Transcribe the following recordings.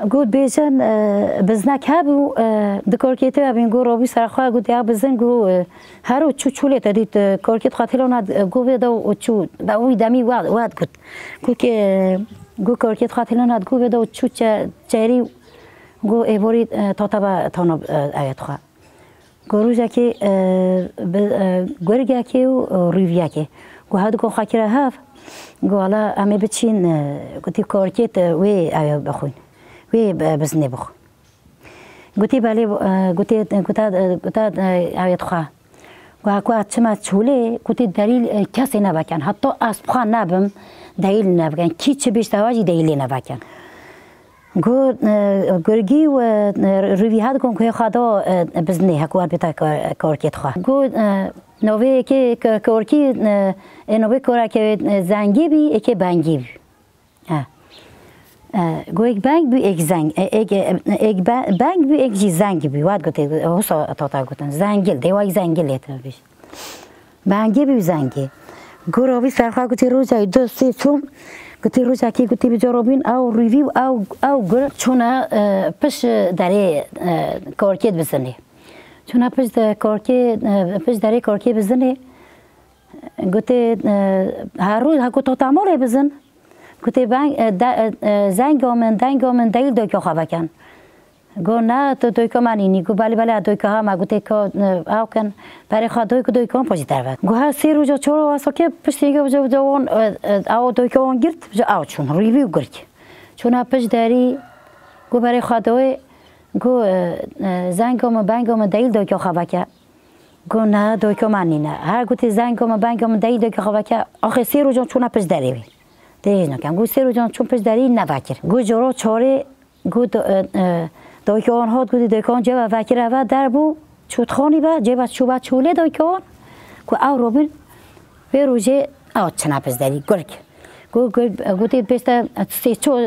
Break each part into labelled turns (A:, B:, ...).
A: گود بیشن بزنک هبو دکارکیت هبین گو رابی سرخواه گود یا بزن گو هرو چوله تدید کارکیت خاطرانات گو ویدا و چو با وی دمی واد گود گو که گو کارکیت خاطرانات گو ویدا و چو چهری گو ایوری تا تانو آیت خواه گو روزه که گرگه که و ریویه که گو هدو که خاکره هف گو حالا همه بچین گوتی کارکیت وی آیا بخوین وی بزنی بخو گوتی بله گوتا آیت خواه گو اکو چما چوله گوتی دلیل کسی نبکن حتی از بخواه نبم دلیل نبکن کی چه بیشتر واجی دلیل نبکن گو گرگی و روی هد کن که خدا بزنی هکوار بیتا کارکیت خواه گو نوی که کارکی نوی کاره که زنگی بی که بنگی بی گو ایک بنگ بی ایک زنگ ایک بنگ بی ایک جی زنگ بی واد گوته حسا تا گوتن زنگل دیوای زنگل لیتر بیش بنگی بی زنگی گو روی سرخواه گوتی روزای دو سی چون گوتی روزا کی گوتی بجاربین او ریویو او گر چونه پش داره کارکیت بزنه چونه پش داره کارکیت بزنه گوتی هر روز هکو تا تعماله بزن گوتی زنگ آمن دیل دوی که خواه بکن گو نه تو دوی که من اینی گو بله دوی که همه گوتی که او کن برای خواه دوی که هم پاچی درود گو هر سی روزا چهار واسا که پشتی که بجا اون او دوی که اون گرد بجا او چون ریویو گرد چون ها پشت داری گو برای خواه دوی گو زنگ آمن دیل دوی که خواه بکن گو نه دوی که من اینه هر گوتی زنگ آمن دیل دوی که خواه بکن آخه سی روزا چون ها پشت داری دیج نکن گو سی روزا چون پشت داری نفکر گو جورا چاره گو دویکان هات گودی دویکان جب فکر و در بو چوت خانی با جب چوبه چوله دویکان کو او روبین به روزه او چنپز داری گرگ گوتی بیست سی چو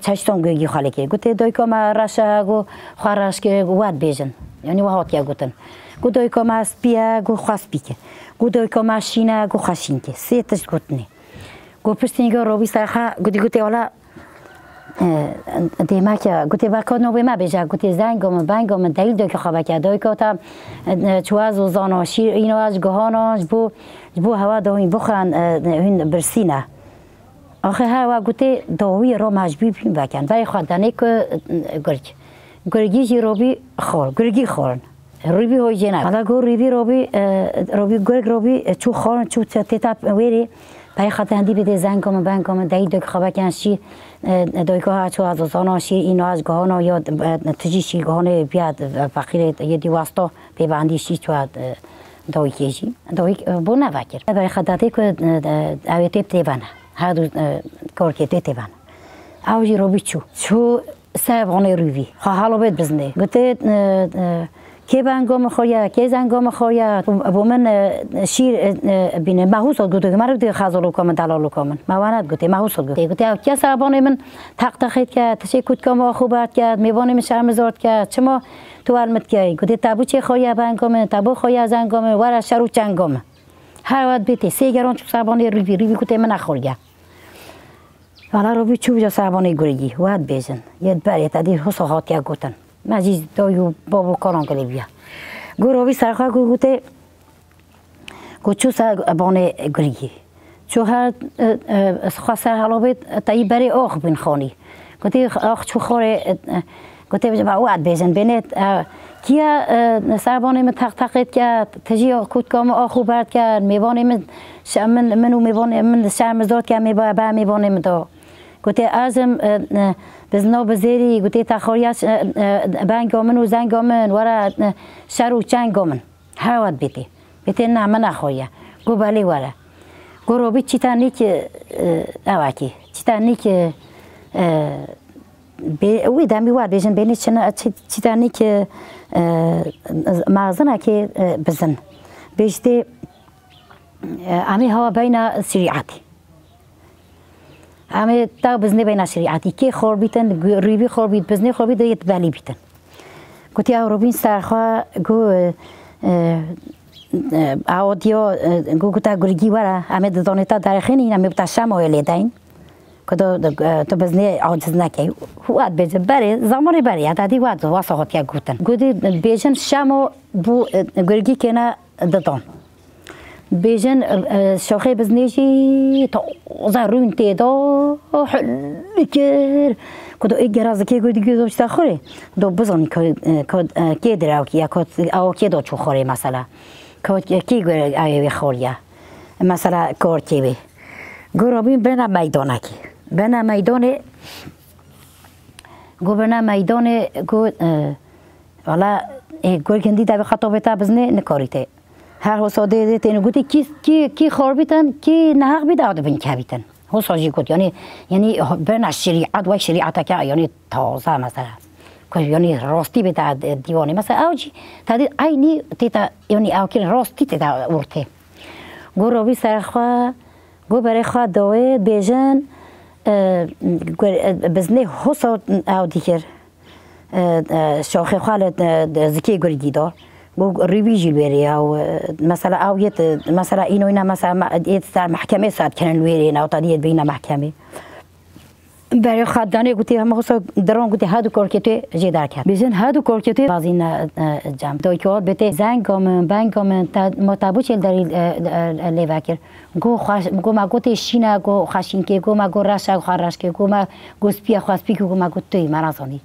A: چشتون گویی خاله که گوتی دویکان ما رشه گو خارش که واد بیجن یعنی وحات که گوتن گو دویکان ما سپیه گو خواست بیکه گو دویکان ما شینه گو خشین که سی تشت گوتنی گو پشتینگا روبی سرخه گوتی حالا دیمه که گوتی وقت نوبه ما بیجه گوتی زنگم بنگم دلیل دوی که خوابه که دوی که تا چواز و زانا شیر اینو از گهاناش بو هوا دوین بخن این برسینه آخه هوا گوتی دوی رو مجبور بیم بکن برای خواندنه که گرگی جی روبی خور گرگی خورن روبی های جنب حالا گو روبی گرگ روبی چو خورن چو تیتا ویری برای خاطر هندی بده زنگم بنگم دلیل دوی که خوابه که شیر دوی که ها چو از زانا شیر اینو از گهانا یا تجی شیر گهانه بیاد فقیر یه دیواستا پیوندی شیر چو دوی کشی دوی بو نفکر برای خاطر که اویتی بتیبانه هر دو کار که بتیبانه اوجی روبی چو سبانه روی حالا بید بزنه گوته که بنگام خویا که زنگام خویا با من شیر بینه محوس گفته که مرد خزالو کامن دلالو کامن موانت گفته محوس گفته او که سربانه من تخت کرد تشی کود کام خوبت کرد میوانه من شرم زارد کرد چما تو علمت کردی گفته تابو چه خویا بنگام تابو خویا زنگام ور شرو چنگام هر وقت بیتی سیگران چو سربانه روی گفته من نخوریا حالا روی چوب جا سربانه گرگی واد بیزن یه بری تدیر حساحات که گفتن مجیز دایو بابو کاران کلی بیا گروهی سرخواه گوته گوچو سربانه گرگی چو هر خواستر حالا بید تایی بری آخ بین خانی گوته آخ چو خوره گوته بجا با واد بیزن بینید کیا سربانه من تقید کرد تجی کودکام آخو برد کرد میوانه منو میوانه من شرمزاد کرد میوانه من دا گوته ازم بزنا بزیری گوته تخاریش بنگامن و زنگامن ورا شرو چنگامن هر وقت بیتی نه من نخوریا گو بلی ورا گو روبی چی تانی که اوکی چی تانی که وی دمی وارد بیشن بینی چی تانی که مغزنه که بزن بیشتی امی هوا بین سریعتی اما تا بزنی بین شریعتی که خور بیتن ریوی خور بیت بزنی خور بیت دیت ولی بیتن گوتی او روبین سرخواه گو آودیا گو گوتا گرگی ورا اما دانتا در خینی اما بتا شمایل دین تو بزنی عاجز نکی وقت بیچ بری زمانی بری حتی وقت واسه هات یک گوتن گودی بیشن شامو بو گرگی کنه دادن بیشن شاخه بزنیشی تا زارون تیدا حلکر کدو ایگراز کی گودی گذاشت تخوری دو بزنی که دراو کی یا او کی دو چو خوری مثلا کی گوی آیوی خوریا مثلا کارتی بی گرابین بنا میدانه کی بنا میدانه گو بنا میدانه گو والا گرگندی دبی خطابه تا بزنه نکاریته هر حساده دیت اینو گویی کی خار بیتن کی نهق بیت آد بین که بیتن حساجی گویی یعنی بنا شریعت و شریعت که یعنی تازه مثلا که یعنی راستی بیت دیوانی مثلا اوجی تادی عینی تیتا یعنی اوکی راستی تیتا ورته گرابی سرخوا گو برای خوا داوی بیجن بزنه حساد او دیگر شاخه خالد زکی گرگی دار گو ریویجی بری او مثلا اویت مثلا اینو اینا مثلا در محکمه ساعت کنن ویری نه تادیت بین محکمه برای خدانه گویی هم حساد درون گویی هادو کارکتی جدار کرد بیشتر هادو کارکتی بازین جام دایکوات بته زنگام بنگام متابو چل داری لیواکر گو ما گویی شینا گو خشین که گو ما گو رشا خارش که گو ما گوسپیا خواستپی که گو ما گویی مراسانی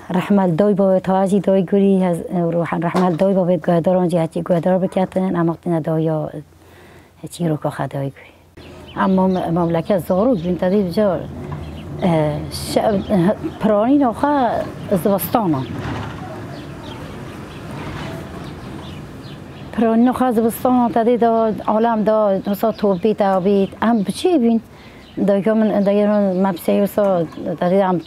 A: رحمل دای با تواجی دای گویی از روح رحمل دای با گهداران جهتی گهدار بکتن اما تن دایا چی رو که خدای گویی اما مملکت زاروک بین تدید جار پرانی نوخه زبستانه پرانی نوخه زبستانه تدید عالم دا نسا توبیت آبید هم بچی بین دایگاه من دایرون مبسه وسا تدید هم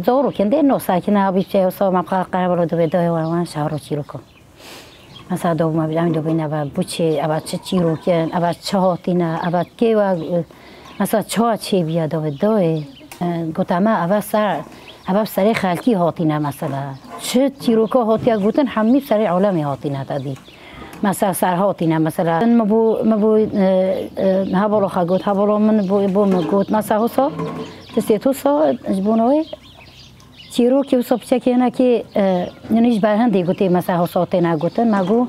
A: زاروک کنده نو ساکنه آبید چه وسا مبقى قرار رو دوی دای وان شهر رو چی رو کن مثلا دو ما بیایم دو بینه و بچه ابد چه رو کن ابد چه هاتینه ابد کی و مثلا چه بیاد دو گفتم ابد سر خالقی هاتینه مثلا چه رو که هاتیه گفتن همه سر عالمی هاتینه تدید مثلا سر هاتینه مثلا مبو هبالو خگوت هبالو من بو مگوت مثلا حسا تسیتو سا جبونوی چیرو که وسط چه نه که یعنیش برهندی گویی مثلا حساته نگوتن مگو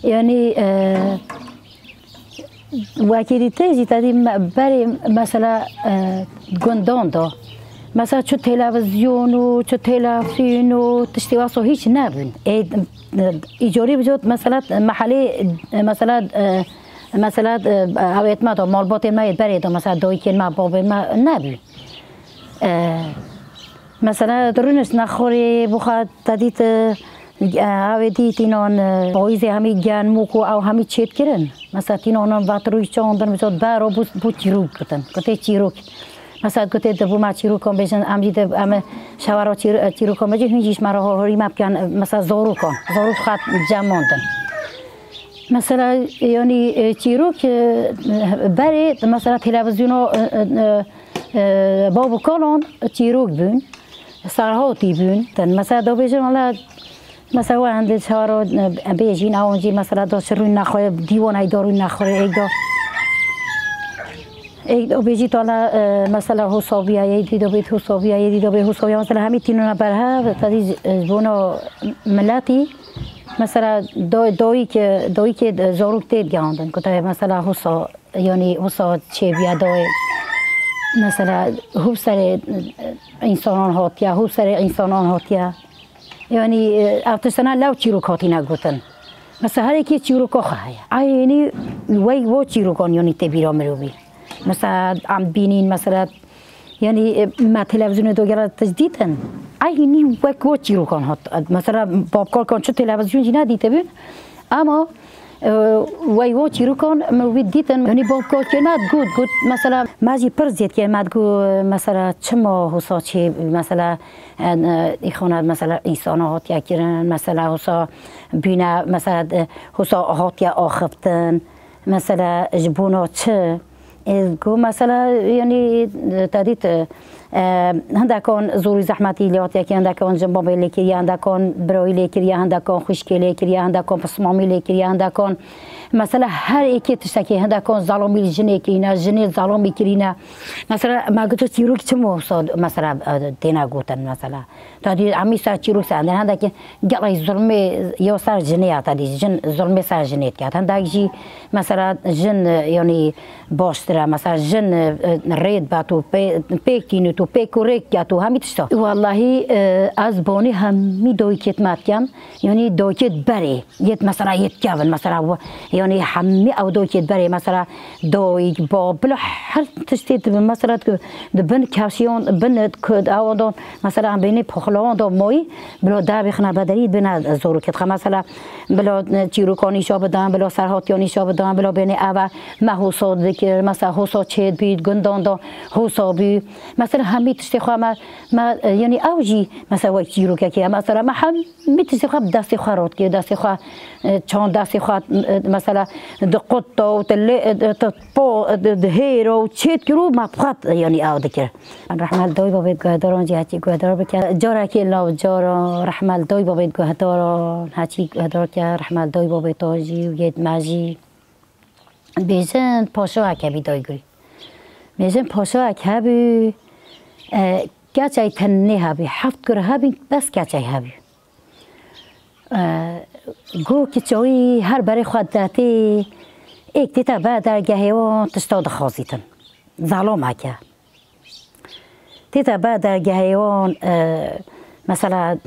A: یعنی وکیلی تیزی تادی بری مثلا گندان دا مثلا چه تلویزیون و چه تلفزیون و تشتیواسو هیچ نبین ایجاری بجود مثلا محله مثلا هویت ما دا مالبات ما برید مثلا دایکن ما باب ما نبین مثلا درونش نخوری بخواد تدید هاودی تینان پاییز همی گن موکو او همی چیت کردن مثلا تینان وقت روی چاندن بسات برا بود چیروک کردن کته چیروک مثلا کته دبو ما چیروک کن بشن امجید ام شوارا چیروک کن بچه هنجیش مرا هاری مبکن مثلا زارو خط جماندن مثلا یعنی چیروک بری مثلا تلویزیون بابو کالان چیروک بین سرهاتی بین تن مثلا دو بیشتر مالا مثلا وانده چهارو بیشین آونجی مثلا داشت روی نخواه دیوانه داروی نخوره ایک بیشی تالا مثلا حسابیه یه دو بیت حسابیه یه دو بیت حسابیه مثلا همین تینونا برها تادی زبون ملتی مثلا دایی که زاروک تید گاندن که مثلا حساب یعنی حساب چه بیادای مثلا خوب سر انسانان هاتیا یعنی افتسنا لو چیروکاتی نگوتن مثلا هر کی چیروکا خواهی یعنی و چیروکان یعنی تبیرا مروبی مثلا عم بینین مثلا یعنی ما تلویزیون دوگرا تجدیدن یعنی و چیروکان هات مثلا باب کار کن چه تلویزیون جینا دیده بین اما وای چیرو کن موید دیدن یعنی با کار که مد گود مثلا ماجی پرزید که مد گو مثلا چما حسا چی مثلا ایخوند مثلا انسان هاتیا کردن مثلا حسا بینه مثلا حسا هاتیا آخفتن مثلا جبونا چه گو مثلا یعنی تدید هندکان زوری زحمتی لیاتی که هندکان جنباب لیکری هندکان برای لیکری هندکان خشکی لیکری هندکان پسمامی لیکری هندکان مثلا هر یکی تشتکی هندکان ظالمی جنی کرینا جنی ظالمی کرینا مثلا ما گفتم چیروک چمو صاد مثلا دینا گفتن مثلا تادی عمی سر چیروک سندن هندکی گلای ظلمی یا سر جنیات تادی جن ظلمی سر جنیت کرد هندکی مثلا جن یعنی باشتره مثلا جن رید باتو پیکینو تو پیکوریک تو همی تشتا والله از بانی همی دوی کت ماتیم یعنی دوی کت بری یت مثلا یت کابل مثلا یعنی همی او دوی کت بری مثلا دوی با بلا هر تشتیت مثلا دبن کاشیون بن کد آوردن مثلا بینی پخلوان دو مای بلا در بخنا بدری بنا زورو کت خم مثلا بلا چیروکانی شاب دام بلا سرهاتیانی شاب دام بلا بینی اول محوسات ذکر مثلا حوسات چید بید گندان دا حوسابی مثلا همی تشتی خواه ما یعنی اوجی مثلا وقت جیرو که مثلا ما همی تشتی خواه دستی خواه رود که دستی خواه چند دستی خواه مثلا دقطه و تطبو دهیر و چید کرو ما بخواد یعنی او دکر رحمل دوی با بید گهداران جی هچی گهدار بکر جارا که لاو جارا رحمل دوی با بید گهداران هچی گهدار که رحمل دوی با بید تاجی و ید مجی بیشن پاشا اکبی دای گری بیشن پاشا اکبی کچای تنی هبی هفت گره هبی بس کچای هبی گو کچایی هر برای خود داتی ایک دیتا بعد در گهیوان تشتاد خازیتن ظلام اکه دیتا بعد در گهیوان مثلا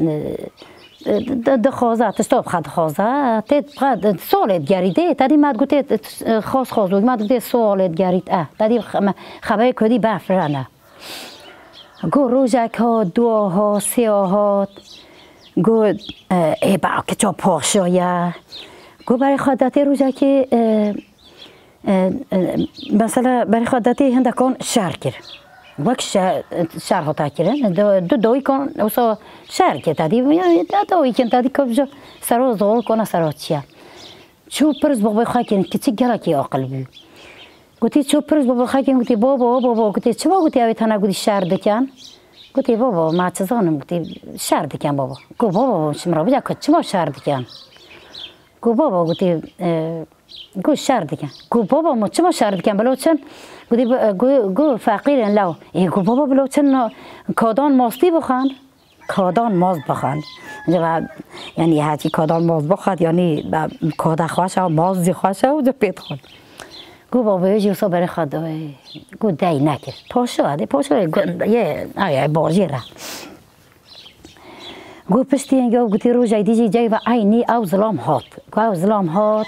A: دخوازه تشتاب خد خوازه تید خد سوالت گریده تدی مد گوته خاص بود مد گوته سوالت گرید تدی خبری کدی بفرانه گو روزک ها دعاها سیاهات گو ای با که چا پاشایه گو برای خودتی روزکی مثلا برای خودتی هندکان شهر کرد وقت شهر هاتا کردن دو دوی کن اوسا شهر کرد تادی دوی کن تادی کجا سرا زور کنه سرا چیه چو پرز بابا خاکن که چی گلا کی عقل بی گویی چو پرز بابا خاکن گویی بابا گویی چه بابا گویی اوی تنها گویی شهر دکن گویی بابا ما چه زانم گویی شهر دکن بابا گو بابا شمرا بجا که چه ما شهر دکن گو بابا گویی گو شهر دکن گو بابا ما چه ما شهر دکن بلو چن گو فقیرن لو گو بابا بلو چن کادان ماستی بخوان کادان ماست بخوان یعنی هرچی کادان ماست بخواد یعنی کادا خواه ماست خواه و جو پیت خود گو بابا یه جوسا برای خود گو دی نکر پاشا یه بارجی را گو پشتی اینگه گوتی رو جای دیجی جای و عینی او ظلام هات گو او ظلام هات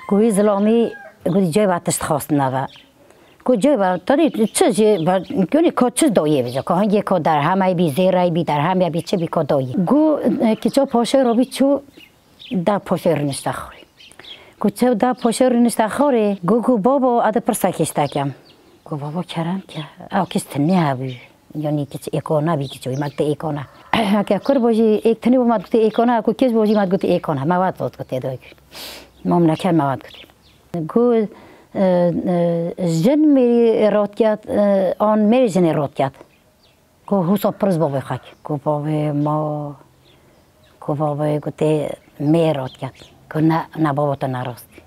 A: گوی ظلامی گوی جای و تشت خواست نوه گو جای و تاری چه جای و گونی که چه دایه بجا که هنگی که در همه بی زیره بی در همه بی چه بی که دایه گو که چه پاشه رو بی چو در پاشه رو نشته خوری گو چه در پاشه رو نشته خوری گو بابا اده پرسا کشته کم گو بابا کرم که او کشت نه بی یعنی که ایکونه بی که چوی مگت ایکونه اگه کر باشی ایک تنی با مگت ایکونه کو کس باشی مگت ایکونه مواد واد کتی دایی مملکت مواد کتی گو جن میری رات کرد آن میری جن رات کرد گو حساب پرز بابا خاک گو بابا ما گو بابا گوتی می رات کرد گو نه بابا تو نراستی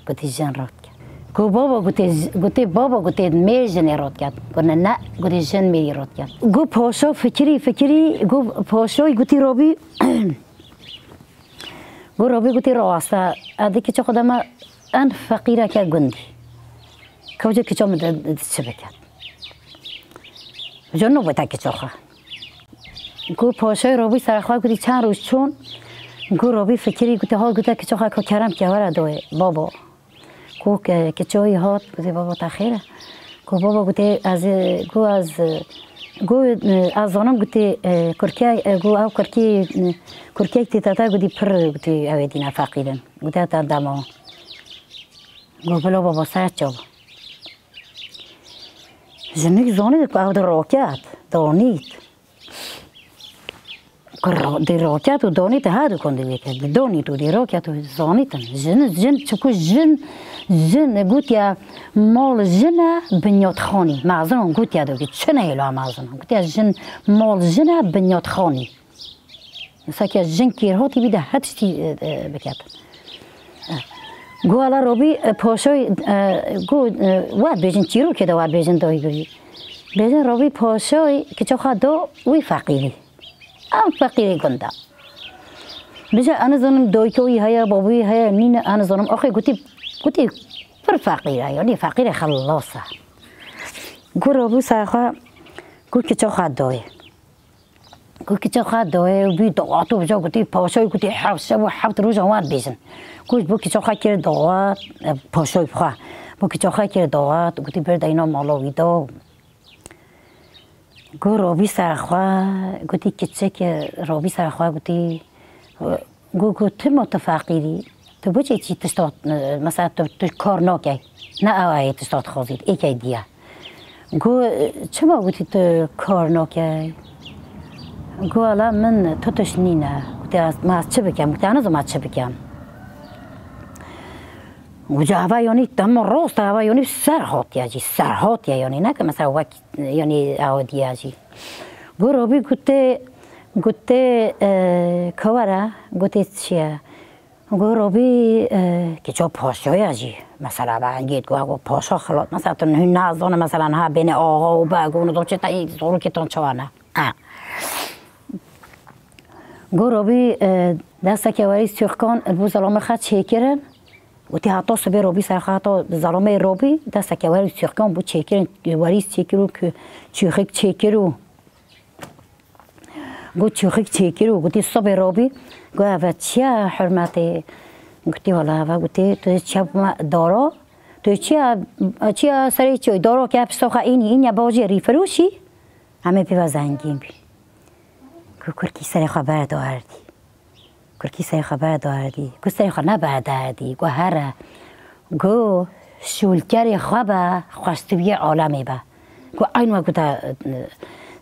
A: گوتی جن رات کرد گو بابا گوتی می جن رات کرد گو نه گوتی جن میری رات کرد گو پاشا فکری گو پاشای گوتی رابی گو رابی گوتی راسته ادی که چه خودم ان فقیره که گندی که وجه که چه مدد چه بکرد وجه نو بوده که چه خواه گو پاشای رابی سرخواه گوتی چند روز چون گو رابی فکری گوتی ها گوته که چه خواه که کرم که وره دوی بابا گو که چه هات گوتی بابا تخیره گو بابا گوتی از آنم گوتی کرکی گو او کرکی تیتا گوتی پر گوتی اوی دینا فقیرن گوتی تا دما گو بلا بابا سرد چا زندگی زانید که او در راکت دانید كر دي راكات ودوني تهادو كون دي كده دوني تو دي راكات وزانيتن جن تشكو جن قلت يا مال جنة بنيات خاني معزن قلت يا دوكي شنو يلو معزن قلت يا جن مال جنة بنيات خاني مساكي جن كيرهاتي بيده هاتشتي بكات قو على روبي باشوي قو واد بيجن تيرو كده واد بيجن داي قولي بيجن روبي باشوي كتشو خدو وي فقيري ام فقيري قندا بيجا انا زنم دويكوي هيا بابوي هيا نين انا زنم اخي قلتي فر فقيرة يعني فقيرة خلاصة قو روبي ساخا قو كتشو خدوي قو كتشو خدوي وبي دواتو بجا قلتي باشوي قلتي حبت روجا واد بيجن قلت بو كتشو خاكير دوات باشوي بخوا بو كتشو خاكير دوات قلتي برد اینا مالوی دو گو رابی سرخوا گویی کچه که رابی سرخوا گویی گو تو متفقیری تو بچه چی تشتات مثلا تو کار نکی نه اوای تشتات خازید ایکی دیا گو چه ما گویی تو کار نکی گو الا من تو تشنینه گویی ما از چه بکم گویی انا زمان چه بکم وجاهوا یعنی تمام راست هوا یعنی سرهات یعنی نه که مثلا وقت یعنی عادی آجی گروبی گوته کوارا گوته چیه گروبی که چه پاشوی آجی مثلا بعدیت گو پاشا خلاص مثلا تو نه زن مثلا ها بین آقا و باگون دو چه تا این زورو که تون چوانه گروبی دسته که وری سیخکان البوزلام خد چیکرن وتی حتی سبی روبی سرخاطا زلمه روبی دست که وری سیخکان بود چیکرن وری چیکرو که چیخک چیکرو گو چیخک چیکرو گویی سبی روبی گو اوه چیه حرمتی گویی والا اوه گویی تو چیه دارا تو چیه سری چی دارا که بساخه این باجی ریفروشی همه پیو زنگین بی گو کرکی سری خبر داردی کرکی سری خبر داردی گو سری خبر نبر داردی گو هره گو شولکری خوابه خوشتوی عالمی به گو این وقت گو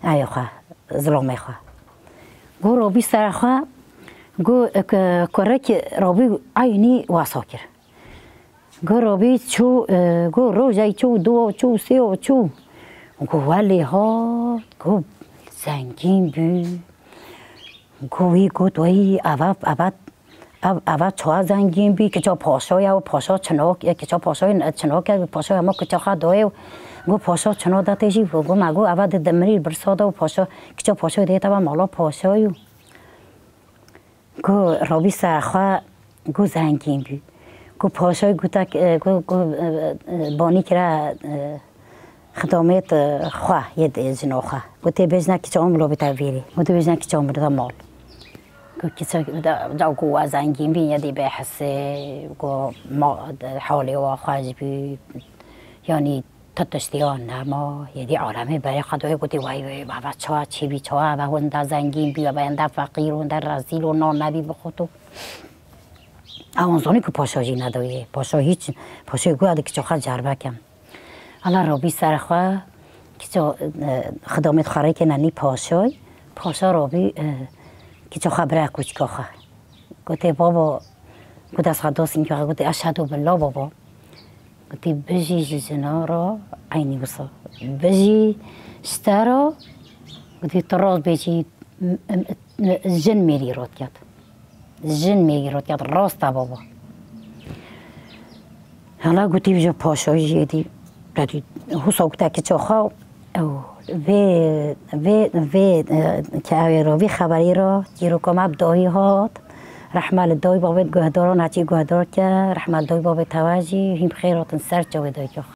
A: ای خواه ظلمه خواه گو رابی سر خواه گو کرکی رابی اینی واسا کر گو رابی چو گو روزی چو دو چو سه و چو گو ولی ها گو زنگین بی گویی گویی اول چه زنگین بی که چه پاشای و پاشا چناک که چه پاشای چناک پاشای ما که چه خد دایو گو پاشا چنا داتیجی گو مگو اول دمری برساده و پاشا که چه پاشای دیتا و مالا پاشایو گو رابی سرخوا گو زنگین بی گو پاشای گو بانی کرا خدامت خواه یه جنو خواه گو تی بجنه که چه عملو بتویری گو تی بجنه که چه عملو مال گو که جاو گو زنگین بی یدی به حسه گو ما حالی و خواهج بی یعنی تتشتیان نما یدی عالمه برای خدای گو تی وای بابا چوا چی بی چوا و هنده زنگین بی و هنده فقیر و هنده رزیل و نان نبی بخوتو اونزانی که پاشاجی نداری پاشا هیچ پاشای گو هده که چه خواهد جربه کم حالا رابی سرخواه که خدامت خواهی که ننی پاشا رابی که چه خبره کوچکا خواه گوته بابا گوته از خداست این که گوته اشهدو بالله بابا گوته بجی جنا را عینی بسا بجی شتا را گوته تراز بجی جن میری راد کرد راست بابا حالا گوته بجا پاشایی جیدی دادی حسا گوته که چه خواه و که روی خبری را گیرو کم دایی هات رحمل دایی بابت گهداران هچی گهدار که رحمل دایی بابت توجی هم خیراتن سر جوی دایی که